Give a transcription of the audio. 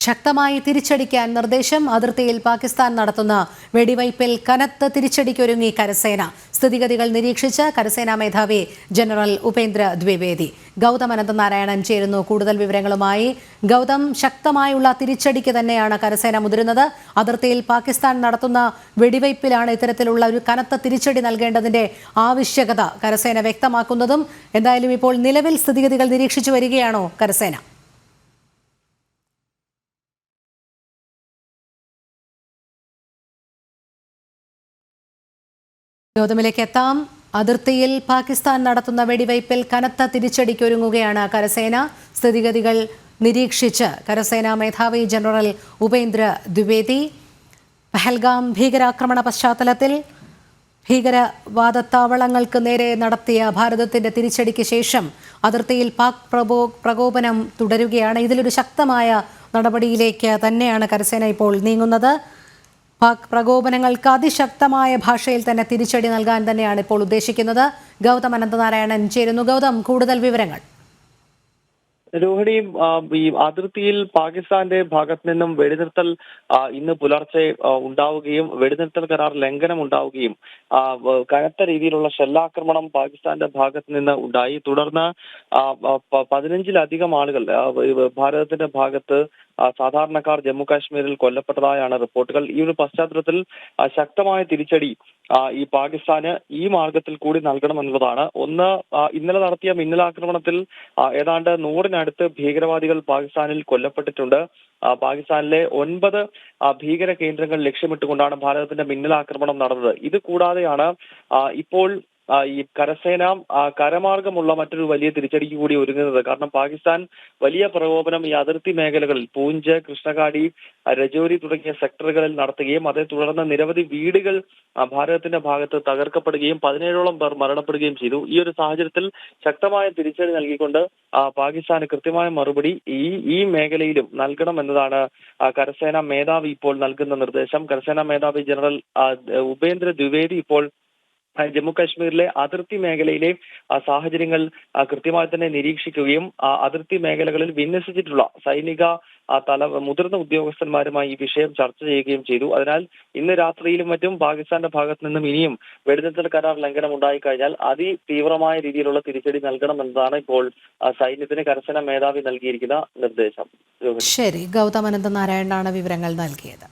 ശക്തമായി തിരിച്ചടിക്കാൻ നിർദ്ദേശം. അതിർത്തിയിൽ പാകിസ്ഥാൻ നടത്തുന്ന വെടിവയ്പിൽ കനത്ത തിരിച്ചടിക്കൊരുങ്ങി കരസേന. സ്ഥിതിഗതികൾ നിരീക്ഷിച്ച് കരസേനാ മേധാവി ജനറൽ ഉപേന്ദ്ര ദ്വിവേദി. ഗൗതം അനന്തനാരായണൻ ചേരുന്നു കൂടുതൽ വിവരങ്ങളുമായി. ഗൗതം, ശക്തമായുള്ള തിരിച്ചടിക്ക് തന്നെയാണ് കരസേന മുതിരുന്നത്. അതിർത്തിയിൽ പാകിസ്ഥാൻ നടത്തുന്ന വെടിവയ്പിലാണ് ഇത്തരത്തിലുള്ള ഒരു കനത്ത തിരിച്ചടി നൽകേണ്ടതിന്റെ ആവശ്യകത കരസേന വ്യക്തമാക്കുന്നതും. എന്തായാലും ഇപ്പോൾ നിലവിൽ സ്ഥിതിഗതികൾ നിരീക്ഷിച്ചു വരികയാണോ കരസേന? ഗൗതമിലേക്ക് എത്താം. അതിർത്തിയിൽ പാകിസ്ഥാൻ നടത്തുന്ന വെടിവയ്പിൽ കനത്ത തിരിച്ചടിക്കൊരുങ്ങുകയാണ് കരസേന. സ്ഥിതിഗതികൾ നിരീക്ഷിച്ച് കരസേനാ മേധാവി ജനറൽ ഉപേന്ദ്ര ദ്വിവേദി. പഹൽഗാം ഭീകരാക്രമണ പശ്ചാത്തലത്തിൽ ഭീകരവാദത്താവളങ്ങൾക്ക് നേരെ നടത്തിയ ഭാരതത്തിന്റെ തിരിച്ചടിക്ക് ശേഷം അതിർത്തിയിൽ പാക് പ്രകോപനം തുടരുകയാണ്. ഇതിലൊരു ശക്തമായ നടപടിയിലേക്ക് തന്നെയാണ് കരസേന ഇപ്പോൾ നീങ്ങുന്നത്. പാക് പ്രകോപനങ്ങൾക്ക് അതിശക്തമായ ഭാഷയിൽ തന്നെ തിരിച്ചടി നൽകാൻ തന്നെയാണ് ഇപ്പോൾ ഉദ്ദേശിക്കുന്നത്. ഗൗതം അനന്തനാരായണൻ ചേരുന്നു. ഗൗതം, കൂടുതൽ വിവരങ്ങൾ. രോഹിണി, ഈ അതിർത്തിയിൽ പാകിസ്ഥാന്റെ ഭാഗത്ത് നിന്നും വെടിനിർത്തൽ ഇന്ന് പുലർച്ചെ ഉണ്ടാവുകയും വെടിനിർത്തൽ കരാർ ലംഘനം ഉണ്ടാവുകയും കനത്ത രീതിയിലുള്ള ഷെല്ലാക്രമണം പാകിസ്ഥാന്റെ ഭാഗത്ത് നിന്ന് ഉണ്ടായി. തുടർന്ന് 15-ലധികം ആളുകൾ ഭാരതത്തിന്റെ ഭാഗത്ത് സാധാരണക്കാർ ജമ്മു കാശ്മീരിൽ കൊല്ലപ്പെട്ടതായാണ് റിപ്പോർട്ടുകൾ. ഈ ഒരു പശ്ചാത്തലത്തിൽ ശക്തമായ തിരിച്ചടി ഈ പാകിസ്ഥാന് ഈ മാർഗത്തിൽ കൂടി നൽകണമെന്നുള്ളതാണ്. ഒന്ന്, ഇന്നലെ നടത്തിയ മിന്നലാക്രമണത്തിൽ ഏതാണ്ട് 100-നടുത്ത് ഭീകരവാദികൾ പാകിസ്ഥാനിൽ കൊല്ലപ്പെട്ടിട്ടുണ്ട്. പാകിസ്ഥാനിലെ 9 ഭീകര കേന്ദ്രങ്ങൾ ലക്ഷ്യമിട്ടുകൊണ്ടാണ് ഭാരതത്തിന്റെ മിന്നലാക്രമണം നടന്നത്. ഇത് കൂടാതെയാണ് ഇപ്പോൾ ഈ കരസേന കരമാർഗമുള്ള മറ്റൊരു വലിയ തിരിച്ചടിക്ക് കൂടി ഒരുങ്ങുന്നത്. കാരണം പാകിസ്ഥാൻ വലിയ പ്രകോപനം ഈ അതിർത്തി മേഖലകളിൽ പൂഞ്ച്, കൃഷ്ണകാടി, രജോരി തുടങ്ങിയ സെക്ടറുകളിൽ നടത്തുകയും അതേ തുടർന്ന് നിരവധി വീടുകൾ ഭാരതത്തിന്റെ ഭാഗത്ത് തകർക്കപ്പെടുകയും 17ഓളം പേർ മരണപ്പെടുകയും ചെയ്തു. ഈ ഒരു സാഹചര്യത്തിൽ ശക്തമായ തിരിച്ചടി നൽകിക്കൊണ്ട് പാകിസ്ഥാന് കൃത്യമായ മറുപടി ഈ മേഖലയിലും നൽകണമെന്നതാണ് കരസേനാ മേധാവി ഇപ്പോൾ നൽകുന്ന നിർദ്ദേശം. കരസേനാ മേധാവി ജനറൽ ഉപേന്ദ്ര ദ്വിവേദി ഇപ്പോൾ ജമ്മു കാശ്മീരിലെ അതിർത്തി മേഖലയിലെ സാഹചര്യങ്ങൾ കൃത്യമായി തന്നെ നിരീക്ഷിക്കുകയും അതിർത്തി മേഖലകളിൽ വിന്യസിച്ചിട്ടുള്ള സൈനിക മുതിർന്ന ഉദ്യോഗസ്ഥന്മാരുമായി ഈ വിഷയം ചർച്ച ചെയ്യുകയും ചെയ്തു. അതിനാൽ ഇന്ന് രാത്രിയിലും മറ്റും പാകിസ്ഥാന്റെ ഭാഗത്ത് നിന്നും ഇനിയും വെടിനിർത്തൽ കരാർ ലംഘനം ഉണ്ടായിക്കഴിഞ്ഞാൽ അതിതീവ്രമായ രീതിയിലുള്ള തിരിച്ചടി നൽകണമെന്നതാണ് ഇപ്പോൾ സൈന്യത്തിന് കരസേനാ മേധാവി നൽകിയിരിക്കുന്ന നിർദ്ദേശം. ശരി, ഗൗതം അനന്തനാരായണനാണ് വിവരങ്ങൾ നൽകിയത്.